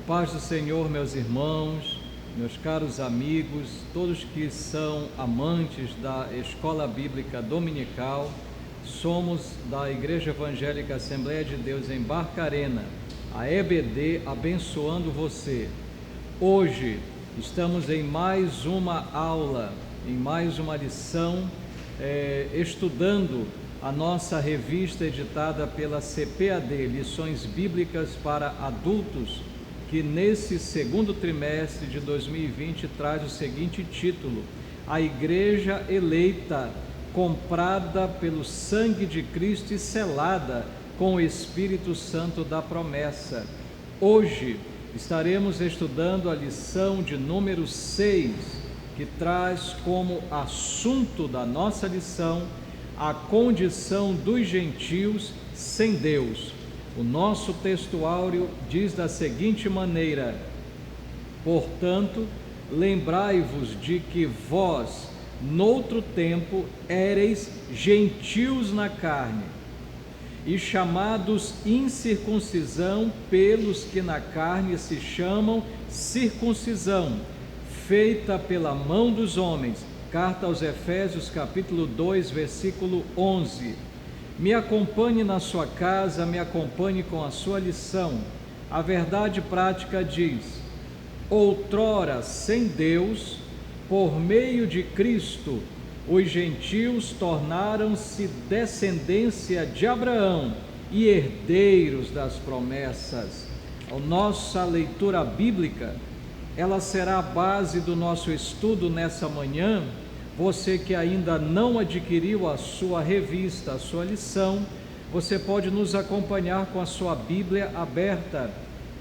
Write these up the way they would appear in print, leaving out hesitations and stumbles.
paz do Senhor, meus irmãos, meus caros amigos, todos que são amantes da Escola Bíblica Dominical. Somos da Igreja Evangélica Assembleia de Deus em Barcarena, a EBD, abençoando você. Hoje estamos em mais uma aula, em mais uma lição, estudando a nossa revista editada pela CPAD, Lições Bíblicas para Adultos, que nesse segundo trimestre de 2020 traz o seguinte título: A Igreja Eleita, comprada pelo sangue de Cristo e selada com o Espírito Santo da promessa. Hoje estaremos estudando a lição de número 6, que traz como assunto da nossa lição a condição dos gentios sem Deus. O nosso textuário diz da seguinte maneira: portanto, lembrai-vos de que vós, noutro tempo, éreis gentios na carne, e chamados incircuncisão pelos que na carne se chamam circuncisão, feita pela mão dos homens. Carta aos Efésios, capítulo 2, versículo 11. Me acompanhe na sua casa, me acompanhe com a sua lição. A verdade prática diz: outrora, sem Deus, por meio de Cristo, os gentios tornaram-se descendência de Abraão e herdeiros das promessas. A nossa leitura bíblica, ela será a base do nosso estudo nessa manhã. Você que ainda não adquiriu a sua revista, a sua lição, você pode nos acompanhar com a sua Bíblia aberta.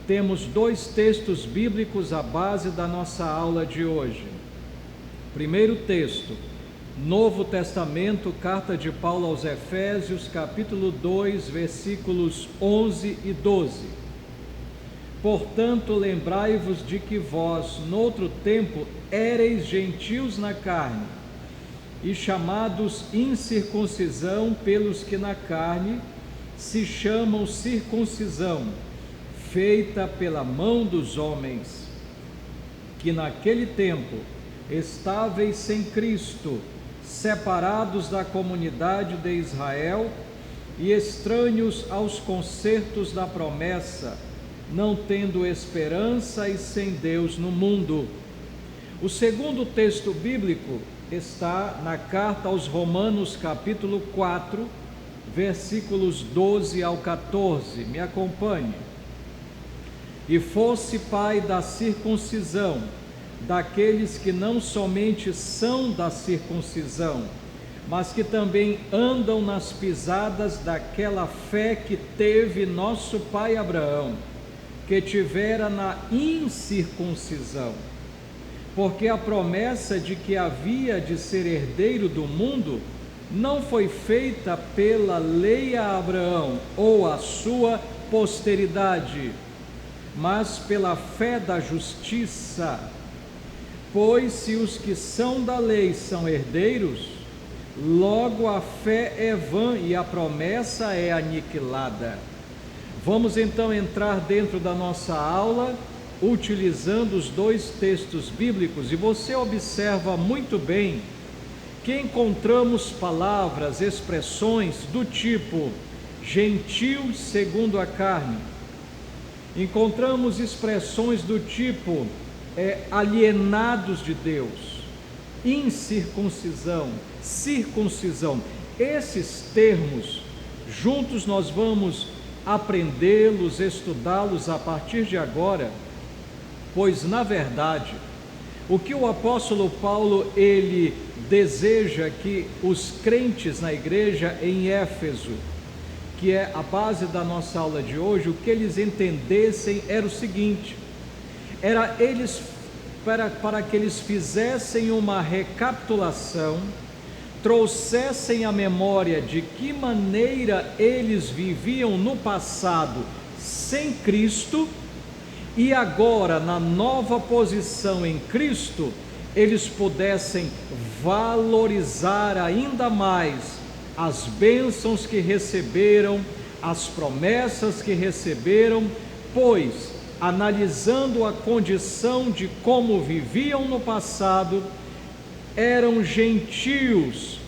Temos dois textos bíblicos à base da nossa aula de hoje. Primeiro texto, Novo Testamento, carta de Paulo aos Efésios, capítulo 2, versículos 11 e 12. Portanto, lembrai-vos de que vós, noutro tempo, éreis gentios na carne, e chamados incircuncisão pelos que na carne se chamam circuncisão, feita pela mão dos homens, que naquele tempo estáveis sem Cristo, separados da comunidade de Israel e estranhos aos concertos da promessa, não tendo esperança e sem Deus no mundo. O segundo texto bíblico está na carta aos Romanos, capítulo 4, versículos 12 ao 14. Me acompanhe. E fosse pai da circuncisão, daqueles que não somente são da circuncisão, mas que também andam nas pisadas daquela fé que teve nosso pai Abraão, que tivera na incircuncisão. Porque a promessa de que havia de ser herdeiro do mundo não foi feita pela lei a Abraão ou a sua posteridade, mas pela fé da justiça. Pois se os que são da lei são herdeiros, logo a fé é vã e a promessa é aniquilada. Vamos então entrar dentro da nossa aula, utilizando os dois textos bíblicos, e você observa muito bem que encontramos palavras, expressões do tipo gentios segundo a carne. Encontramos expressões do tipo alienados de Deus, incircuncisão, circuncisão. Esses termos, juntos nós vamos aprendê-los, estudá-los a partir de agora, pois na verdade, o que o apóstolo Paulo, ele deseja que os crentes na igreja em Éfeso, que é a base da nossa aula de hoje, o que eles entendessem era o seguinte: era eles, para que eles fizessem uma recapitulação, trouxessem a memória de que maneira eles viviam no passado sem Cristo, e agora, na nova posição em Cristo, eles pudessem valorizar ainda mais as bênçãos que receberam, as promessas que receberam, pois analisando a condição de como viviam no passado, eram gentios.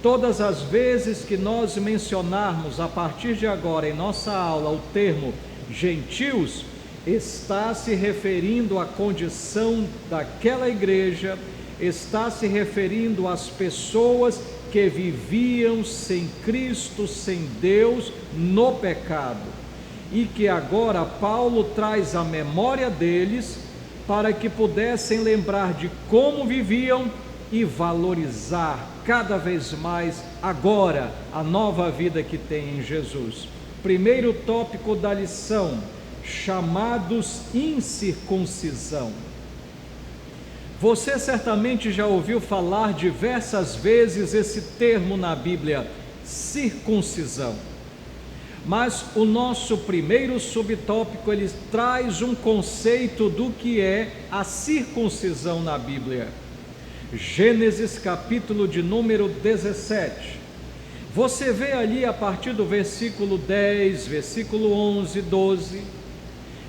Todas as vezes que nós mencionarmos a partir de agora em nossa aula o termo gentios, está se referindo à condição daquela igreja, está se referindo às pessoas que viviam sem Cristo, sem Deus, no pecado, e que agora Paulo traz a memória deles para que pudessem lembrar de como viviam e valorizar cada vez mais agora a nova vida que tem em Jesus. Primeiro tópico da lição: chamados incircuncisão. Você certamente já ouviu falar diversas vezes esse termo na Bíblia, circuncisão. Mas o nosso primeiro subtópico, ele traz um conceito do que é a circuncisão na Bíblia. Gênesis capítulo de número 17. Você vê ali a partir do versículo 10, versículo 11, 12,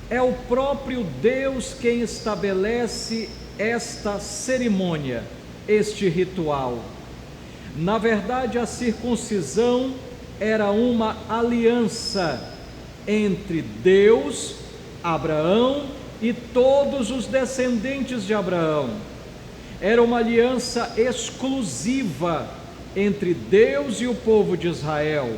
é o próprio Deus quem estabelece esta cerimônia, este ritual. Na verdade, a circuncisão era uma aliança entre Deus, Abraão e todos os descendentes de Abraão. Era uma aliança exclusiva entre Deus e o povo de Israel,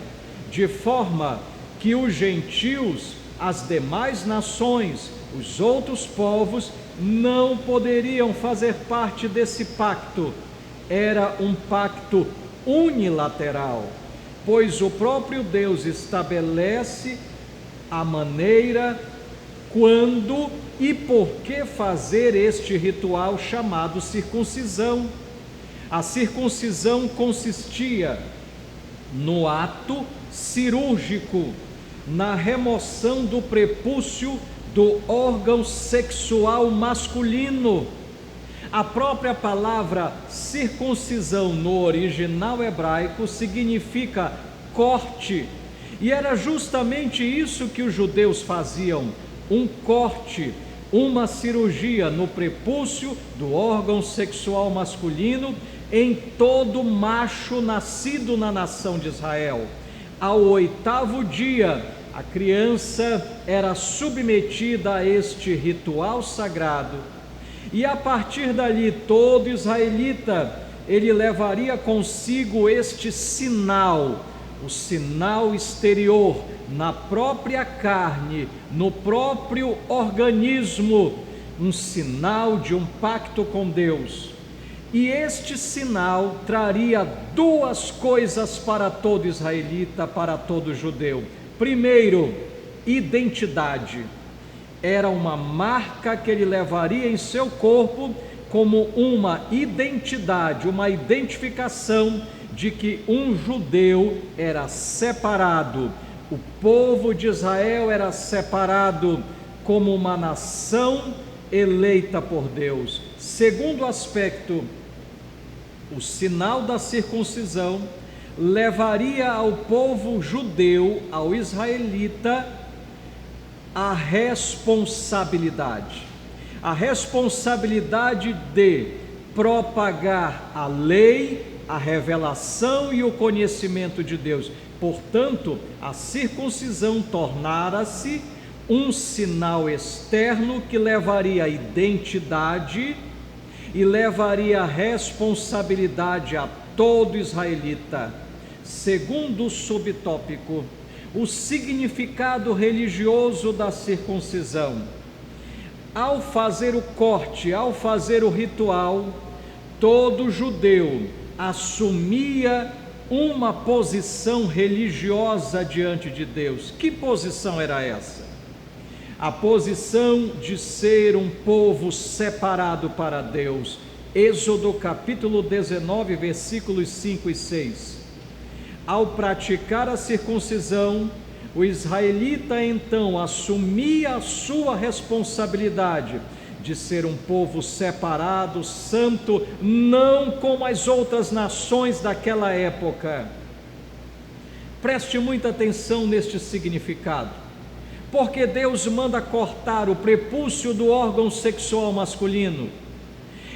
de forma que os gentios, as demais nações, os outros povos, não poderiam fazer parte desse pacto. Era um pacto unilateral, pois o próprio Deus estabelece a maneira, quando e por que fazer este ritual chamado circuncisão. A circuncisão consistia no ato cirúrgico, na remoção do prepúcio do órgão sexual masculino. A própria palavra circuncisão no original hebraico significa corte, e era justamente isso que os judeus faziam: um corte, uma cirurgia no prepúcio do órgão sexual masculino em todo macho nascido na nação de Israel. Ao 8º dia, a criança era submetida a este ritual sagrado, e a partir dali todo israelita, ele levaria consigo este sinal, o sinal exterior, na própria carne, no próprio organismo, um sinal de um pacto com Deus. E este sinal traria duas coisas para todo israelita, para todo judeu. Primeiro, identidade. Era uma marca que ele levaria em seu corpo como uma identidade, uma identificação de que um judeu era separado, o povo de Israel era separado como uma nação eleita por Deus. Segundo aspecto, o sinal da circuncisão levaria ao povo judeu, ao israelita, a responsabilidade de propagar a lei, a revelação e o conhecimento de Deus. Portanto, a circuncisão tornara-se um sinal externo que levaria a identidade e levaria a responsabilidade a todo israelita. Segundo o subtópico, o significado religioso da circuncisão. Ao fazer o corte, ao fazer o ritual, todo judeu assumia uma posição religiosa diante de Deus. Que posição era essa? A posição de ser um povo separado para Deus. Êxodo capítulo 19, versículos 5 e 6. Ao praticar a circuncisão, o israelita então assumia a sua responsabilidade de ser um povo separado, santo, não como as outras nações daquela época. Preste muita atenção neste significado, Porque Deus manda cortar o prepúcio do órgão sexual masculino?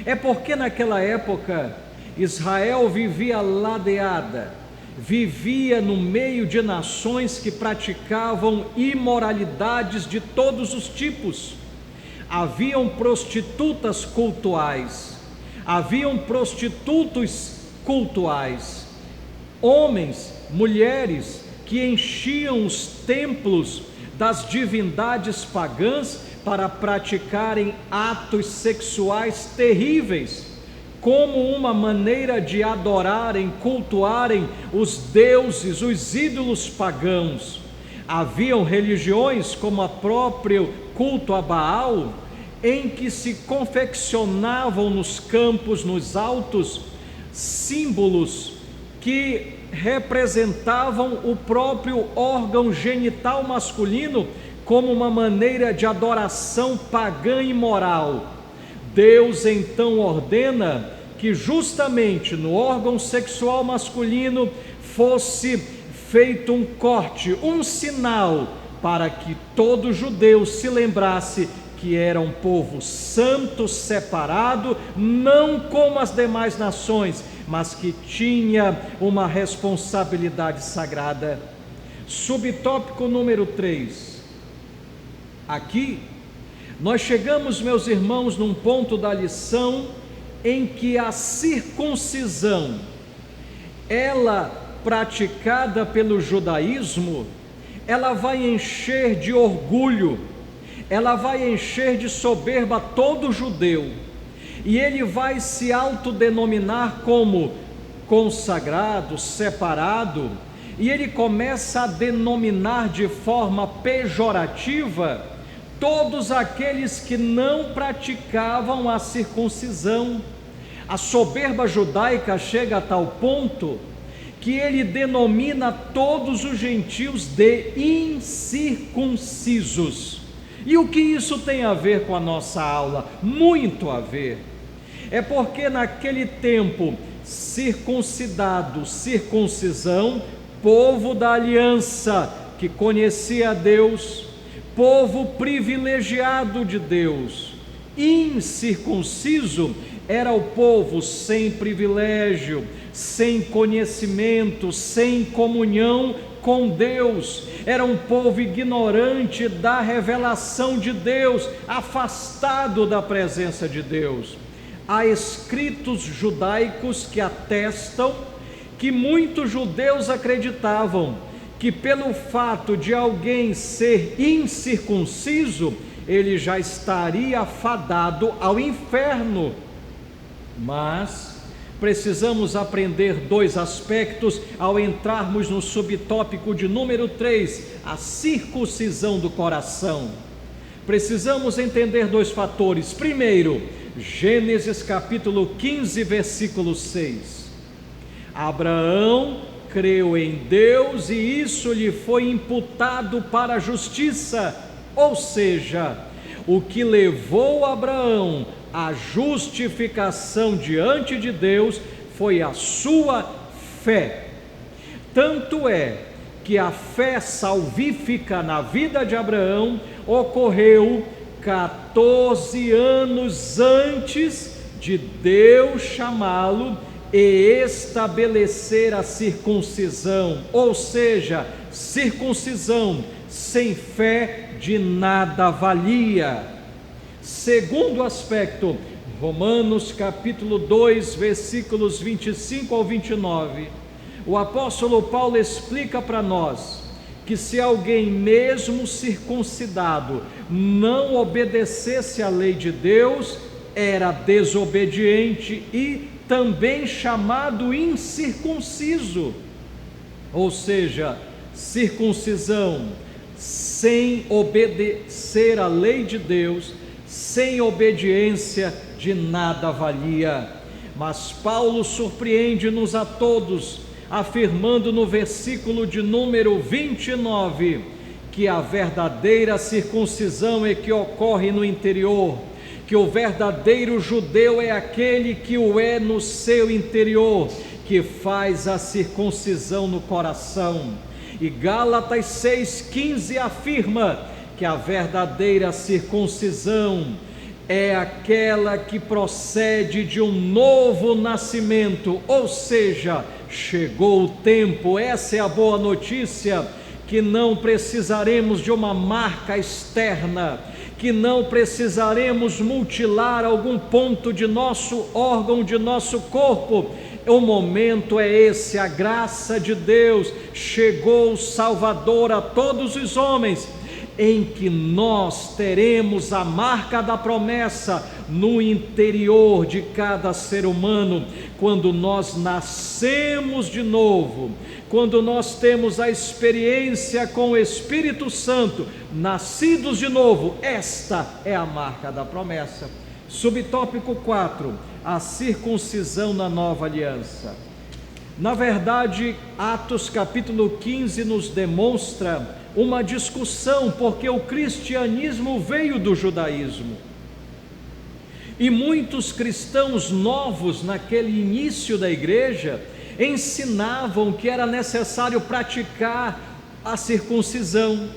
É porque naquela época Israel vivia ladeada, vivia no meio de nações que praticavam imoralidades de todos os tipos. Haviam prostitutas cultuais, haviam prostitutos cultuais, homens, mulheres que enchiam os templos das divindades pagãs para praticarem atos sexuais terríveis, como uma maneira de adorarem, cultuarem os deuses, os ídolos pagãos. Haviam religiões, como a próprio culto a Baal, em que se confeccionavam nos campos, nos altos, símbolos que representavam o próprio órgão genital masculino como uma maneira de adoração pagã e moral. Deus então ordena que justamente no órgão sexual masculino fosse feito um corte, um sinal, para que todo judeu se lembrasse que era um povo santo, separado, não como as demais nações, mas que tinha uma responsabilidade sagrada. Subtópico número 3. Aqui nós chegamos, meus irmãos, num ponto da lição em que a circuncisão, ela praticada pelo judaísmo, ela vai encher de orgulho, ela vai encher de soberba todo judeu, e ele vai se autodenominar como consagrado, separado, e ele começa a denominar de forma pejorativa todos aqueles que não praticavam a circuncisão. A soberba judaica chega a tal ponto que ele denomina todos os gentios de incircuncisos. E o que isso tem a ver com a nossa aula? Muito a ver. É porque naquele tempo, circuncidado, circuncisão, povo da aliança, que conhecia a Deus, povo privilegiado de Deus. Incircunciso era o povo sem privilégio, sem conhecimento, sem comunhão com Deus. Era um povo ignorante da revelação de Deus, afastado da presença de Deus. Há escritos judaicos que atestam que muitos judeus acreditavam que pelo fato de alguém ser incircunciso, ele já estaria fadado ao inferno. Mas precisamos aprender dois aspectos ao entrarmos no subtópico de número 3, a circuncisão do coração. Precisamos entender dois fatores. Primeiro, Gênesis capítulo 15, versículo 6. Abraão creu em Deus e isso lhe foi imputado para a justiça, ou seja, o que levou Abraão à justificação diante de Deus foi a sua fé. Tanto é que a fé salvífica na vida de Abraão ocorreu 14 anos antes de Deus chamá-lo e estabelecer a circuncisão, ou seja, circuncisão sem fé de nada valia. Segundo aspecto, Romanos capítulo 2, versículos 25 ao 29, o apóstolo Paulo explica para nós que se alguém mesmo circuncidado não obedecesse à lei de Deus, era desobediente e também chamado incircunciso, ou seja, circuncisão sem obedecer à lei de Deus, sem obediência, de nada valia. Mas Paulo surpreende-nos a todos, afirmando no versículo de número 29, que a verdadeira circuncisão é que ocorre no interior, que o verdadeiro judeu é aquele que o é no seu interior, que faz a circuncisão no coração. E Gálatas 6,15 afirma que a verdadeira circuncisão é aquela que procede de um novo nascimento, ou seja, chegou o tempo, essa é a boa notícia, que não precisaremos de uma marca externa, que não precisaremos mutilar algum ponto de nosso órgão, de nosso corpo. O momento é esse, a graça de Deus chegou, Salvador a todos os homens, em que nós teremos a marca da promessa no interior de cada ser humano, quando nós nascemos de novo, quando nós temos a experiência com o Espírito Santo, nascidos de novo. Esta é a marca da promessa. Subtópico 4, a circuncisão na nova aliança. Na verdade, Atos capítulo 15 nos demonstra uma discussão, porque o cristianismo veio do judaísmo, e muitos cristãos novos naquele início da igreja ensinavam que era necessário praticar a circuncisão,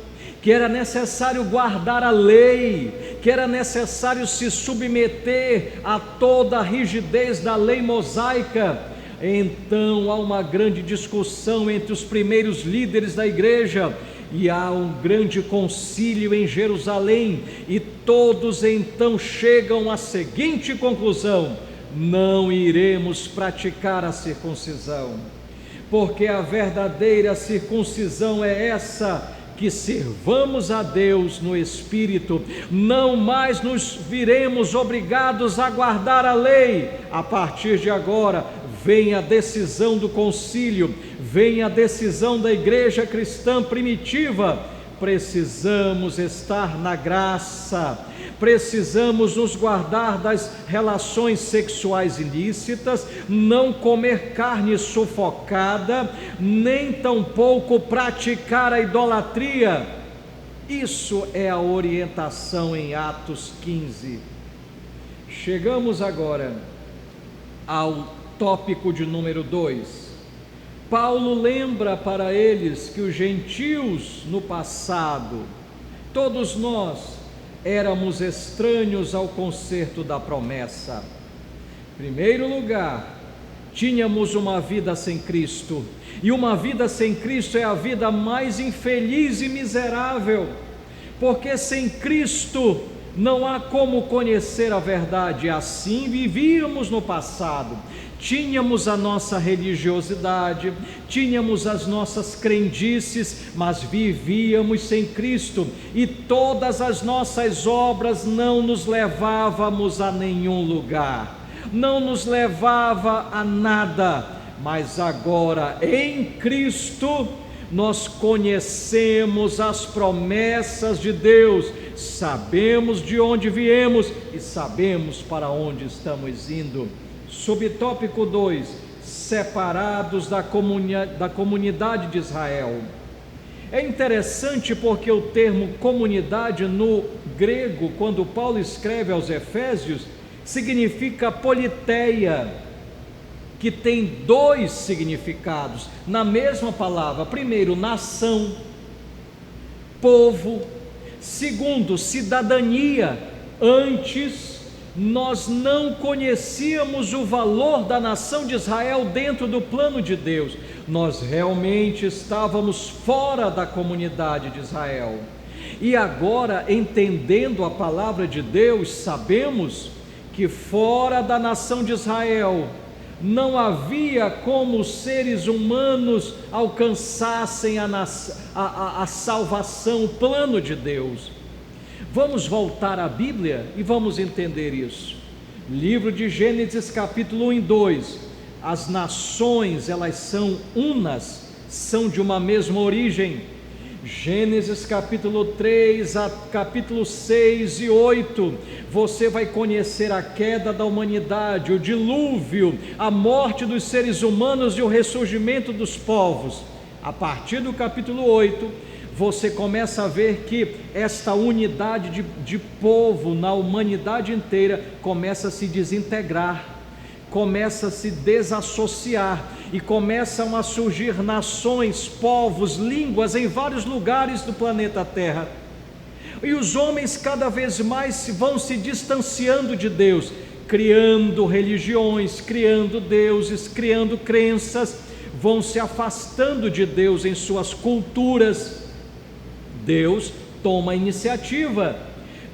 que era necessário guardar a lei, que era necessário se submeter a toda a rigidez da lei mosaica. Então há uma grande discussão entre os primeiros líderes da igreja, e há um grande concílio em Jerusalém, e todos então chegam à seguinte conclusão: não iremos praticar a circuncisão, porque a verdadeira circuncisão é essa, que servamos a Deus no Espírito, não mais nos viremos obrigados a guardar a lei. A partir de agora vem a decisão do concílio, vem a decisão da igreja cristã primitiva: precisamos estar na graça, precisamos nos guardar das relações sexuais ilícitas, não comer carne sufocada, nem tampouco praticar a idolatria. Isso é a orientação em Atos 15. Chegamos agora ao tópico de número 2. Paulo lembra para eles que os gentios no passado, todos nós, éramos estranhos ao concerto da promessa. Em primeiro lugar, tínhamos uma vida sem Cristo, e uma vida sem Cristo é a vida mais infeliz e miserável, porque sem Cristo não há como conhecer a verdade. Assim vivíamos no passado. Tínhamos a nossa religiosidade, tínhamos as nossas crendices, mas vivíamos sem Cristo, e todas as nossas obras não nos levávamos a nenhum lugar, não nos levava a nada. Mas agora em Cristo nós conhecemos as promessas de Deus, sabemos de onde viemos e sabemos para onde estamos indo. Subtópico 2, separados da comunidade de Israel. É interessante porque o termo comunidade no grego, quando Paulo escreve aos Efésios, significa politeia, que tem dois significados na mesma palavra. Primeiro, nação, povo. Segundo, cidadania. Antes, nós não conhecíamos o valor da nação de Israel dentro do plano de Deus. Nós realmente estávamos fora da comunidade de Israel. E agora, entendendo a palavra de Deus, sabemos que fora da nação de Israel não havia como os seres humanos alcançassem a salvação, o plano de Deus. Vamos voltar à Bíblia e vamos entender isso. Livro de Gênesis capítulo 1 e 2. As nações, elas são unas, são de uma mesma origem. Gênesis capítulo 3 a capítulo 6 e 8, você vai conhecer a queda da humanidade, o dilúvio, a morte dos seres humanos e o ressurgimento dos povos. A partir do capítulo 8, você começa a ver que esta unidade de povo na humanidade inteira começa a se desintegrar, começa a se desassociar, e começam a surgir nações, povos, línguas em vários lugares do planeta Terra. e os homens cada vez mais vão se distanciando de Deus, criando religiões, criando deuses, criando crenças, vão se afastando de Deus em suas culturas. Deus toma a iniciativa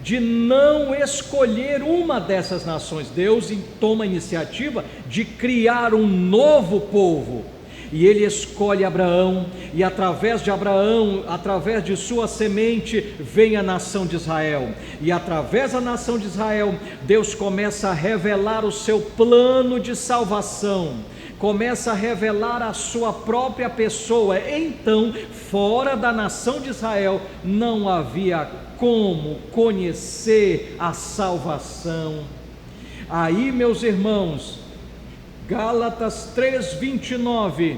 de não escolher uma dessas nações. Deus toma a iniciativa de criar um novo povo, e ele escolhe Abraão, e através de Abraão, através de sua semente, vem a nação de Israel, e através da nação de Israel, Deus começa a revelar o seu plano de salvação, começa a revelar a sua própria pessoa. Então, fora da nação de Israel, não havia como conhecer a salvação. Aí, meus irmãos, Gálatas 3:29,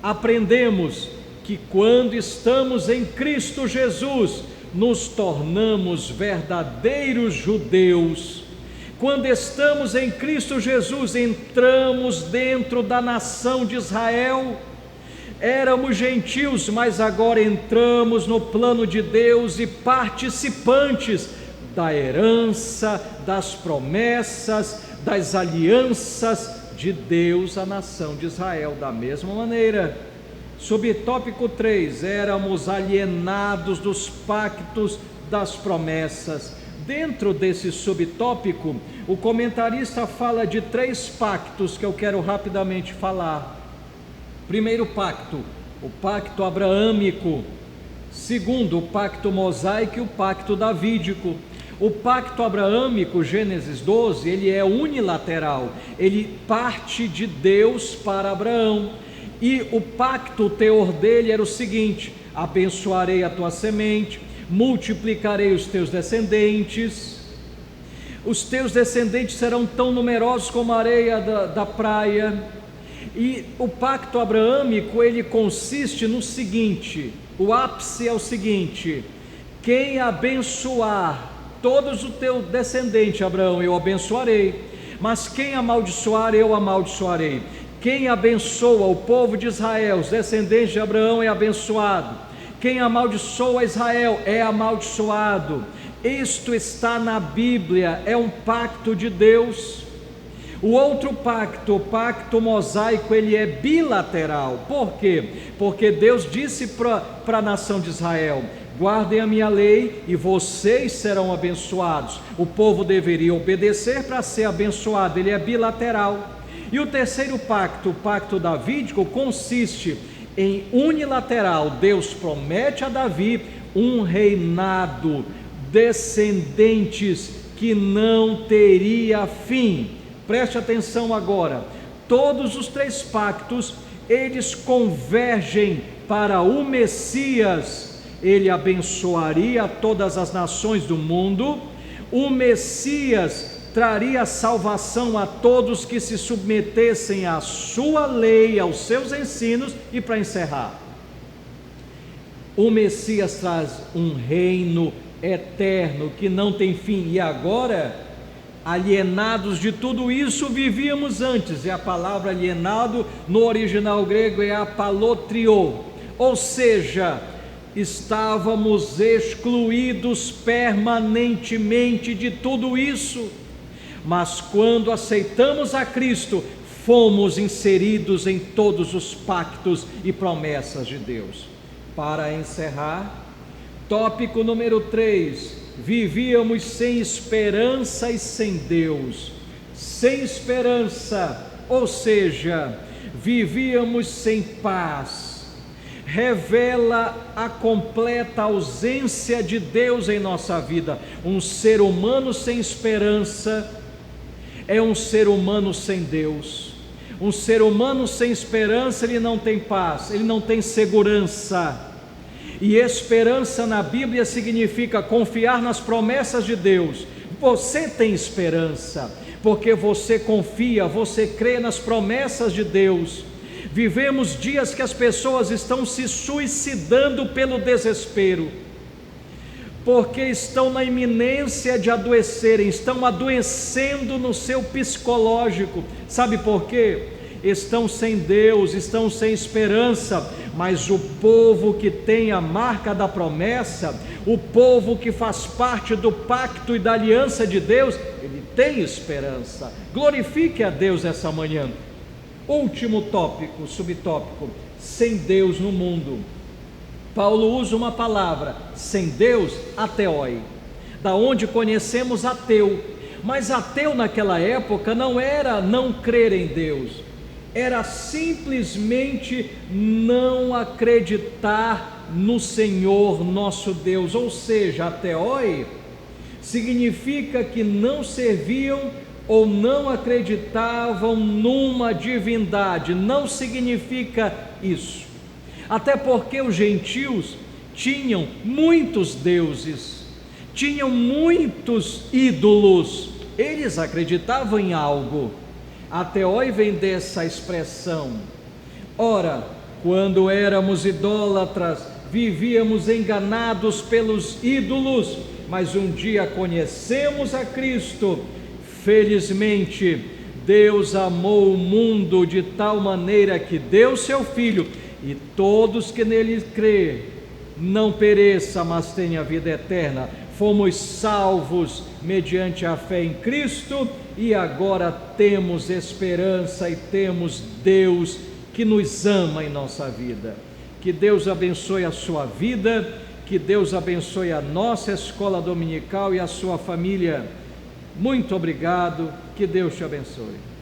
aprendemos que quando estamos em Cristo Jesus, nos tornamos verdadeiros judeus. Quando estamos em Cristo Jesus, entramos dentro da nação de Israel. Éramos gentios, mas agora entramos no plano de Deus e participantes da herança, das promessas, das alianças de Deus à nação de Israel. Da mesma maneira, subtópico 3, éramos alienados dos pactos das promessas. Dentro desse subtópico, o comentarista fala de 3 pactos que eu quero rapidamente falar. Primeiro pacto, o pacto abraâmico. Segundo, o pacto mosaico e o pacto davídico. O pacto abraâmico, Gênesis 12, ele é unilateral, ele parte de Deus para Abraão. E o pacto, o teor dele era o seguinte: abençoarei a tua semente, multiplicarei os teus descendentes, os teus descendentes serão tão numerosos como a areia da praia. E o pacto abraâmico, ele consiste no seguinte, o ápice é o seguinte: quem abençoar todos o teu descendente, Abraão, eu abençoarei, mas quem amaldiçoar, eu amaldiçoarei. Quem abençoa o povo de Israel, os descendentes de Abraão, é abençoado. Quem amaldiçoa Israel é amaldiçoado. Isto está na Bíblia, é um pacto de Deus. O outro pacto, o pacto mosaico, ele é bilateral. Por quê? Porque Deus disse para a nação de Israel: guardem a minha lei e vocês serão abençoados. O povo deveria obedecer para ser abençoado, ele é bilateral. E o terceiro pacto, o pacto davídico, consiste em unilateral. Deus promete a Davi um reinado, descendentes que não teria fim. Preste atenção agora, todos os 3 pactos, eles convergem para o Messias. Ele abençoaria todas as nações do mundo, o Messias traria salvação a todos que se submetessem à sua lei, aos seus ensinos. E para encerrar, o Messias traz um reino eterno que não tem fim. E agora, alienados de tudo isso, vivíamos antes, e a palavra alienado no original grego é apalotrio, ou seja, estávamos excluídos permanentemente de tudo isso. Mas quando aceitamos a Cristo, fomos inseridos em todos os pactos e promessas de Deus. Para encerrar, tópico número 3, vivíamos sem esperança e sem Deus. Sem esperança, ou seja, vivíamos sem paz. Revela a completa ausência de Deus em nossa vida. Um ser humano sem esperança é um ser humano sem Deus. Um ser humano sem esperança, ele não tem paz, ele não tem segurança. E esperança na Bíblia significa confiar nas promessas de Deus. Você tem esperança, porque você confia, você crê nas promessas de Deus. Vivemos dias que as pessoas estão se suicidando pelo desespero, porque estão na iminência de adoecerem, estão adoecendo no seu psicológico. Sabe por quê? Estão sem Deus, estão sem esperança. mas o povo que tem a marca da promessa, o povo que faz parte do pacto e da aliança de Deus, ele tem esperança. Glorifique a Deus essa manhã. Último tópico, subtópico: sem Deus no mundo. Paulo usa uma palavra, sem Deus, ateoi, da onde conhecemos ateu. Mas ateu naquela época não era não crer em Deus, era simplesmente não acreditar no Senhor nosso Deus. Ou seja, ateoi significa que não serviam ou não acreditavam numa divindade. Não significa isso, até porque os gentios tinham muitos deuses, tinham muitos ídolos, eles acreditavam em algo. Ateoi vem dessa expressão. Ora, quando éramos idólatras, vivíamos enganados pelos ídolos, mas um dia conhecemos a Cristo. Felizmente, Deus amou o mundo de tal maneira que deu seu Filho, e todos que nele crê não pereça, mas tenha vida eterna. Fomos salvos mediante a fé em Cristo, e agora temos esperança e temos Deus que nos ama em nossa vida. Que Deus abençoe a sua vida, que Deus abençoe a nossa escola dominical e a sua família. Muito obrigado, que Deus te abençoe.